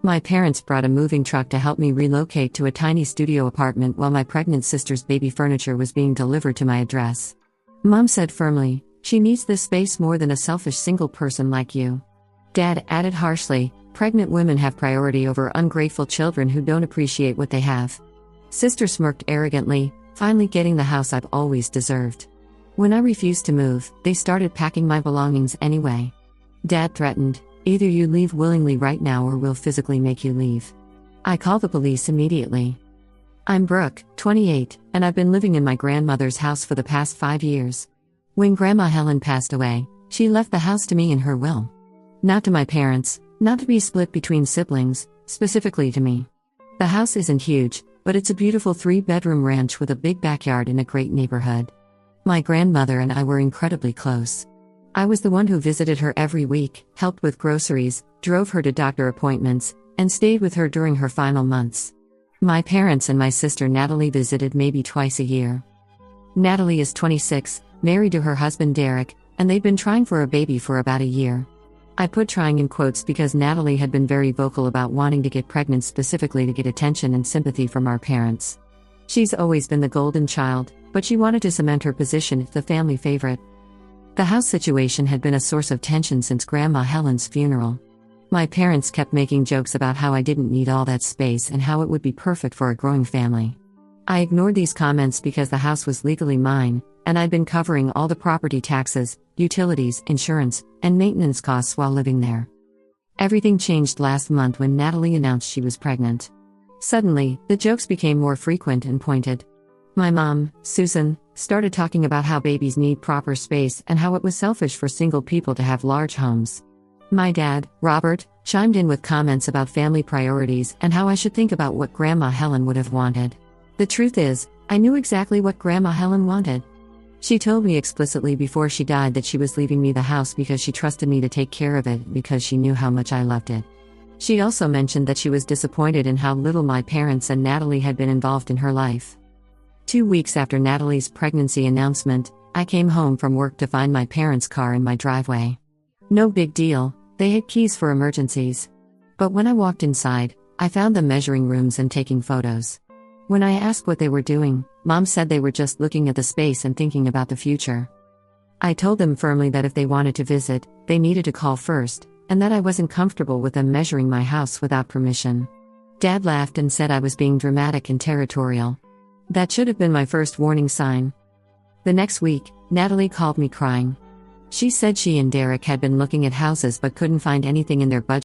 My parents brought a moving truck to help me relocate to a tiny studio apartment while my pregnant sister's baby furniture was being delivered to my address. Mom said firmly, "She needs this space more than a selfish single person like you." Dad added harshly, "Pregnant women have priority over ungrateful children who don't appreciate what they have." Sister smirked arrogantly, finally getting the house I've always deserved. When I refused to move, they started packing my belongings anyway. Dad threatened, "Either you leave willingly right now or we'll physically make you leave." I called the police immediately. I'm Brooke, 28, and I've been living in my grandmother's house for the past 5 years. When Grandma Helen passed away, she left the house to me in her will. Not to my parents, not to be split between siblings, specifically to me. The house isn't huge, but it's a beautiful 3-bedroom ranch with a big backyard in a great neighborhood. My grandmother and I were incredibly close. I was the one who visited her every week, helped with groceries, drove her to doctor appointments, and stayed with her during her final months. My parents and my sister Natalie visited maybe twice a year. Natalie is 26, married to her husband Derek, and they've been trying for a baby for about a year. I put trying in quotes because Natalie had been very vocal about wanting to get pregnant specifically to get attention and sympathy from our parents. She's always been the golden child, but she wanted to cement her position as the family favorite. The house situation had been a source of tension since Grandma Helen's funeral. My parents kept making jokes about how I didn't need all that space and how it would be perfect for a growing family. I ignored these comments because the house was legally mine, and I'd been covering all the property taxes, utilities, insurance, and maintenance costs while living there. Everything changed last month when Natalie announced she was pregnant. Suddenly, the jokes became more frequent and pointed. My mom, Susan, started talking about how babies need proper space and how it was selfish for single people to have large homes. My dad, Robert, chimed in with comments about family priorities and how I should think about what Grandma Helen would have wanted. The truth is, I knew exactly what Grandma Helen wanted. She told me explicitly before she died that she was leaving me the house because she trusted me to take care of it because she knew how much I loved it. She also mentioned that she was disappointed in how little my parents and Natalie had been involved in her life. 2 weeks after Natalie's pregnancy announcement, I came home from work to find my parents' car in my driveway. No big deal, they had keys for emergencies. But when I walked inside, I found them measuring rooms and taking photos. When I asked what they were doing, Mom said they were just looking at the space and thinking about the future. I told them firmly that if they wanted to visit, they needed to call first, and that I wasn't comfortable with them measuring my house without permission. Dad laughed and said I was being dramatic and territorial. That should have been my first warning sign. The next week, Natalie called me crying. She said she and Derek had been looking at houses but couldn't find anything in their budget